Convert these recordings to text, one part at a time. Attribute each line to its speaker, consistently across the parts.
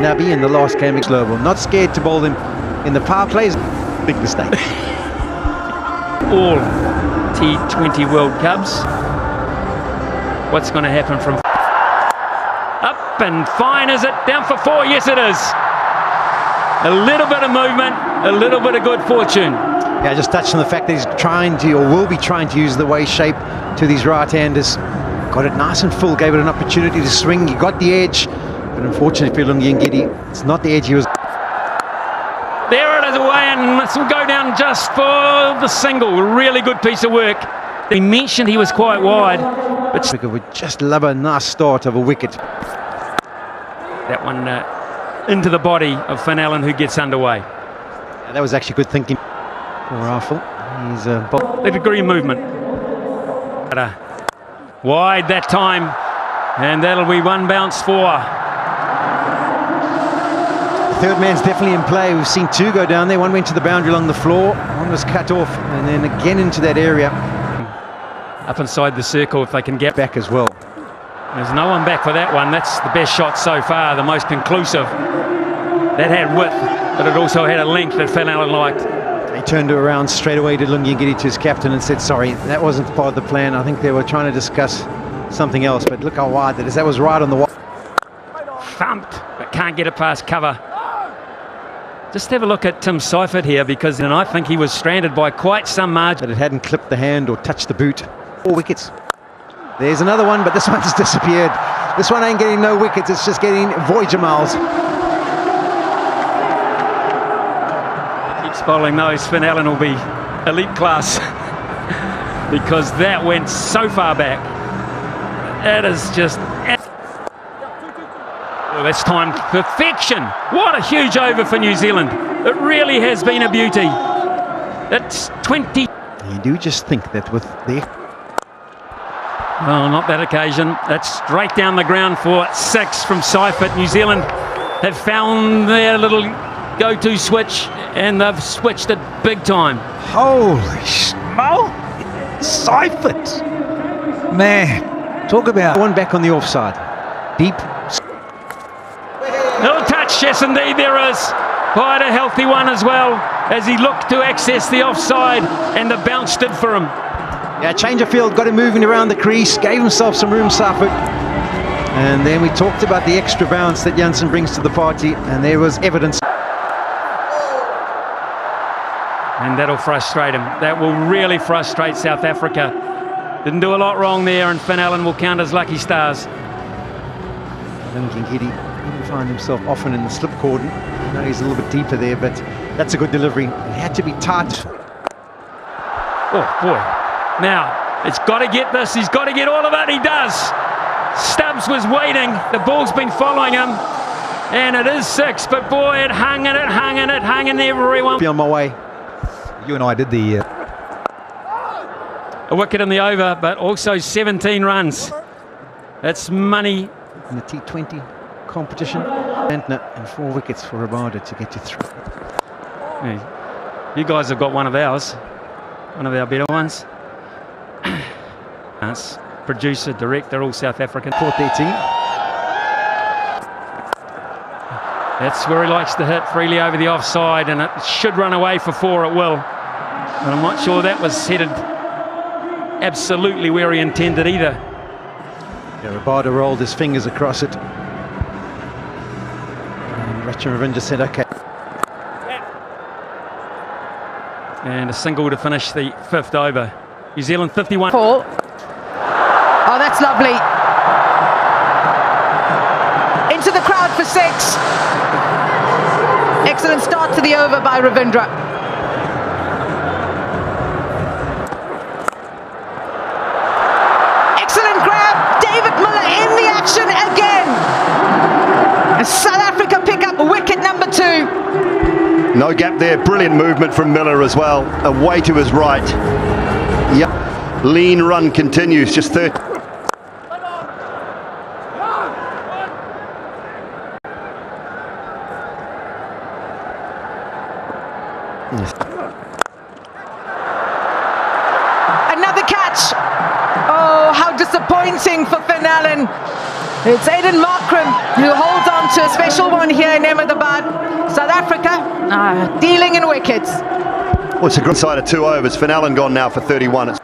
Speaker 1: Nabi in the last game. Global, not scared to bowl them in the power plays. Big mistake.
Speaker 2: All T20 World Cups. What's going to happen from up and fine? Is it down for 4? Yes, it is. A little bit of movement, a little bit of good fortune.
Speaker 1: Yeah, just touched on the fact that he's trying to, or will be trying to, use the waist shape to these right-handers. Got it nice and full, gave it an opportunity to swing. He got the edge, but unfortunately for Lungi, it's not the edge he was.
Speaker 2: There it is away, and this will go down just for the single. Really good piece of work. He mentioned he was quite wide, but
Speaker 1: would just love a nice start of a wicket.
Speaker 2: That one into the body of Finn Allen, who gets underway.
Speaker 1: Yeah, that was actually good thinking for Rifle. He's
Speaker 2: a degree of movement. Wide that time, and that'll be one bounce for.
Speaker 1: The third man's definitely in play. We've seen 2 go down there. One went to the boundary along the floor, one was cut off, and then again into that area.
Speaker 2: Up inside the circle if they can get
Speaker 1: back as well.
Speaker 2: There's no one back for that one. That's the best shot so far, the most conclusive. That had width, but it also had a length that Finn Allen liked.
Speaker 1: He turned around straight away to Lungi to his captain and said, sorry, that wasn't part of the plan. I think they were trying to discuss something else, but look how wide that is. That was right on the wall.
Speaker 2: Thumped, but can't get it past cover. Just have a look at Tim Seifert here, because then I think he was stranded by quite some margin.
Speaker 1: But it hadn't clipped the hand or touched the boot. 4 wickets. There's another one, but this one's disappeared. This one ain't getting no wickets, it's just getting Voyager miles. Keeps
Speaker 2: bowling those, Finn Allen will be elite class because that went so far back. That is just... Oh, that's time perfection. What a huge over for New Zealand. It really has been a beauty. That's 20.
Speaker 1: You do just think that with the...
Speaker 2: Well, not that occasion. That's straight down the ground for 6 from Seifert. New Zealand have found their little go-to switch, and they've switched it big time.
Speaker 1: Holy smoke! Seifert! Man, talk about... One back on the offside. Deep.
Speaker 2: Little touch, yes indeed there is. Quite a healthy one as well, as he looked to access the offside, and the bounce did for him.
Speaker 1: Yeah, change of field, got him moving around the crease, gave himself some room, Seifert. And then we talked about the extra bounce that Jansen brings to the party, and there was evidence.
Speaker 2: And that'll frustrate him. That will really frustrate South Africa. Didn't do a lot wrong there, and Finn Allen will count as lucky stars.
Speaker 1: Lungi didn't find himself often in the slip cordon. I know he's a little bit deeper there, but that's a good delivery. It had to be tight.
Speaker 2: Oh boy. Now, it's got to get this. He's got to get all of it. He does. Stubbs was waiting. The ball's been following him. And it is 6. But boy, it hung in everyone.
Speaker 1: Be on my way.
Speaker 3: You and I did the...
Speaker 2: A wicket in the over, but also 17 runs. That's money.
Speaker 1: In the T20 competition. And 4 wickets for Rabada to get to 3.
Speaker 2: Hey, you guys have got one of ours. One of our better ones. That's producer, director, all South African.
Speaker 1: 413.
Speaker 2: That's where he likes to hit freely over the offside, and it should run away for 4, it will. But I'm not sure that was headed absolutely where he intended either.
Speaker 1: Yeah, Rabada rolled his fingers across it. And Ratchanravin just said, okay.
Speaker 2: And a single to finish the 5th over. New Zealand 51.
Speaker 4: Paul. Oh, that's lovely. Into the crowd for 6. Excellent start to the over by Ravindra. Excellent grab. David Miller in the action again. And South Africa pick up wicket number 2.
Speaker 5: No gap there. Brilliant movement from Miller as well. Away to his right. Yep. Lean run continues. Just 30.
Speaker 4: Another catch. Oh, how disappointing for Finn Allen. It's Aiden Markram who holds on to a special one here in Ahmedabad. South Africa dealing in wickets.
Speaker 5: Well, it's a good side of 2 overs. Finalen gone now for 31. It's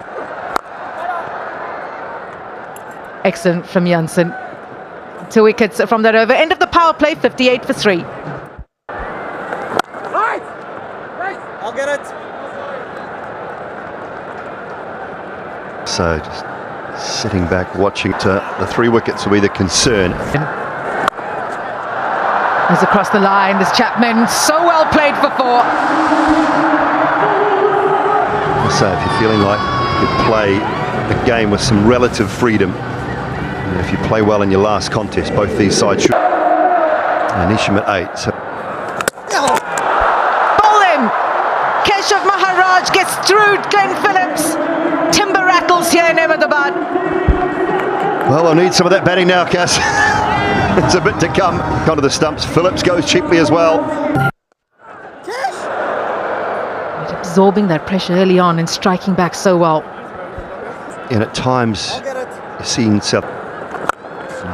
Speaker 4: Excellent from Janssen. 2 wickets from that over. End of the power play, 58 for 3.
Speaker 6: I'll get it.
Speaker 5: so just sitting back watching the 3 wickets will be the concern.
Speaker 4: As across the line, this Chapman, so well played for 4.
Speaker 5: So if you're feeling like you could play a game with some relative freedom, and if you play well in your last contest, both these sides should. And Isham at 8. So
Speaker 4: Ball him! Keshav Maharaj gets through Glenn Phillips. Timber rattles here in Ahmedabad.
Speaker 5: well, they'll need some of that batting now, Cass. There's a bit to come. Onto the stumps. Phillips goes cheaply as well.
Speaker 4: Absorbing that pressure early on and striking back so well.
Speaker 5: And at times, you've seen South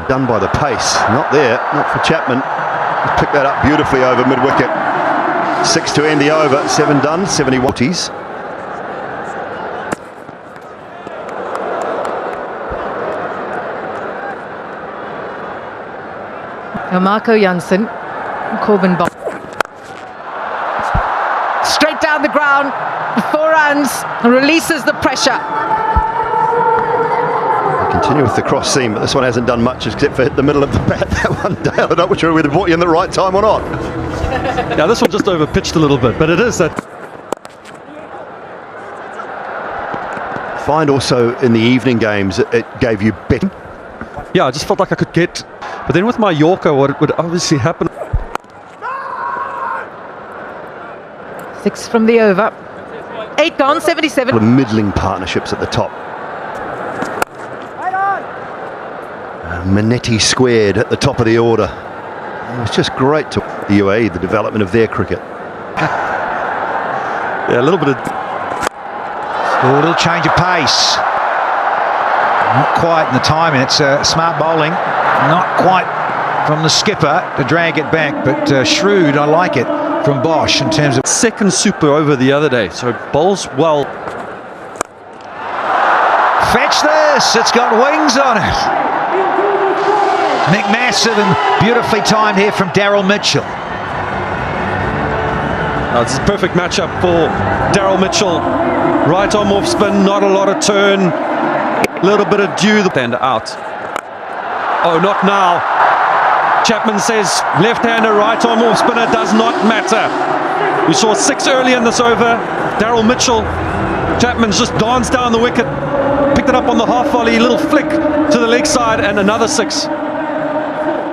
Speaker 5: done by the pace. Not there, not for Chapman. He's picked that up beautifully over mid-wicket. 6 to end the over. 7 done, 70 watties.
Speaker 4: Marco Jansen, Corbin Ball. Straight down the ground, 4 runs, releases the pressure.
Speaker 5: Continue with the cross seam, but this one hasn't done much except for hit the middle of the bat. That one, Dale, I'm not sure whether it brought you in the right time or not.
Speaker 3: Yeah, this one just overpitched a little bit, but it is that.
Speaker 5: Find also in the evening games, it gave you better.
Speaker 3: Yeah, I just felt like I could get. But then with my Yorker, what would obviously happen.
Speaker 4: 6 from the over. 8 gone, 77.
Speaker 5: Middling partnerships at the top. Manetti squared at the top of the order. It was just great to the UAE, the development of their cricket.
Speaker 3: Yeah, a little bit of.
Speaker 1: A little change of pace. Not quite in the timing. It's smart bowling. Not quite from the skipper to drag it back, but shrewd, I like it, from Bosch in terms of...
Speaker 3: Second super over the other day, so bowls well.
Speaker 1: Fetch this! It's got wings on it. McMassive and beautifully timed here from Daryl Mitchell.
Speaker 3: It's a perfect matchup for Daryl Mitchell. Right arm off spin, not a lot of turn. A little bit of dew, the stand out. Oh, not now. Chapman says left-hander, right arm off spinner does not matter. We saw 6 early in this over. Daryl Mitchell. Chapman's just danced down the wicket. Picked it up on the half volley, little flick to the leg side, and another 6.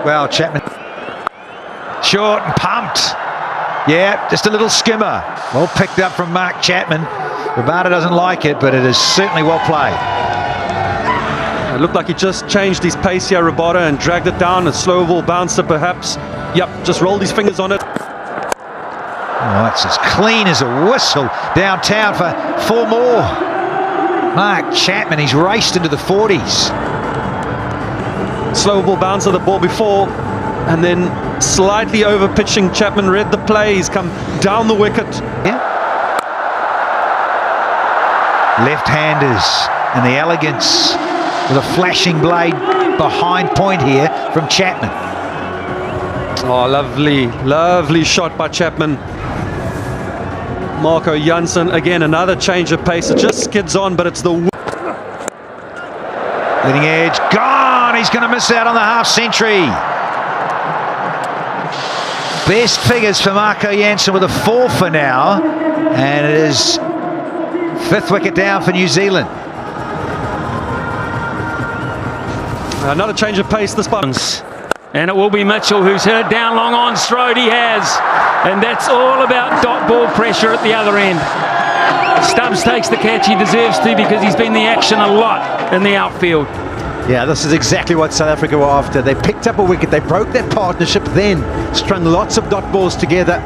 Speaker 1: Well, Chapman. Short and pumped. Yeah, just a little skimmer. Well picked up from Mark Chapman. Rabada doesn't like it, but it is certainly well played.
Speaker 3: It looked like he just changed his pace here, Rabada, and dragged it down. A slow ball bouncer, perhaps. Yep, just rolled his fingers on it.
Speaker 1: Oh, that's as clean as a whistle downtown for 4 more. Mark Chapman, he's raced into the 40s.
Speaker 3: Slow ball bouncer, the ball before, and then slightly over pitching. Chapman read the play. He's come down the wicket.
Speaker 1: Yeah. Left-handers and the elegance with a flashing blade behind point here from Chapman.
Speaker 3: Oh, lovely, lovely shot by Chapman. Marco Jansen, again, another change of pace. It just skids on, but it's the...
Speaker 1: Leading edge, gone! He's going to miss out on the half-century. Best figures for Marco Jansen with a 4 for now. And it is 5th wicket down for New Zealand.
Speaker 3: Another change of pace this button.
Speaker 2: And it will be Mitchell who's hit it down long on Strode. He has. And that's all about dot ball pressure at the other end. Stubbs takes the catch he deserves to because he's been the action a lot in the outfield.
Speaker 1: Yeah, this is exactly what South Africa were after. They picked up a wicket, they broke that partnership, then strung lots of dot balls together.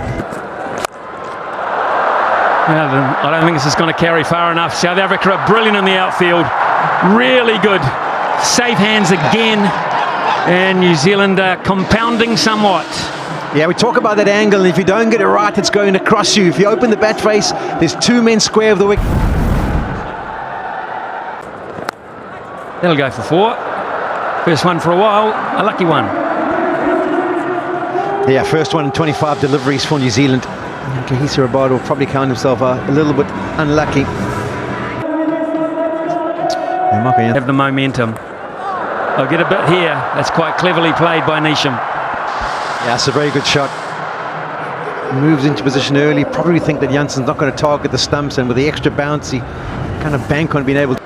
Speaker 2: I don't think this is going to carry far enough. South Africa are brilliant in the outfield. Really good. Safe hands again. And New Zealand are compounding somewhat.
Speaker 1: Yeah, we talk about that angle, and if you don't get it right, it's going to cross you. If you open the bat face, there's 2 men square of the wicket.
Speaker 2: That'll go for 4. First one for a while, a lucky one.
Speaker 1: Yeah, first one in 25 deliveries for New Zealand. And Kahisa Rabada will probably count himself a little bit unlucky.
Speaker 2: Have the momentum. They'll get a bit here. That's quite cleverly played by Neesham.
Speaker 1: Yeah, it's a very good shot. Moves into position early. Probably think that Janssen's not going to target the stumps, and with the extra bounce, he kind of bank on being able to.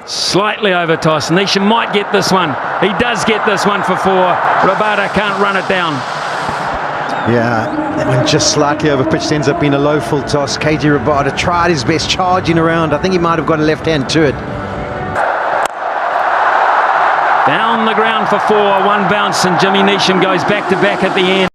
Speaker 2: Slightly over toss. Neesham might get this one. He does get this one for 4. Rabada can't run it down.
Speaker 1: Yeah, that one just slightly over pitched, ends up being a low full toss. KG Rabada tried his best charging around. I think he might have got a left hand to it.
Speaker 2: Down the ground for 4. One bounce, and Jimmy Neesham goes back to back at the end.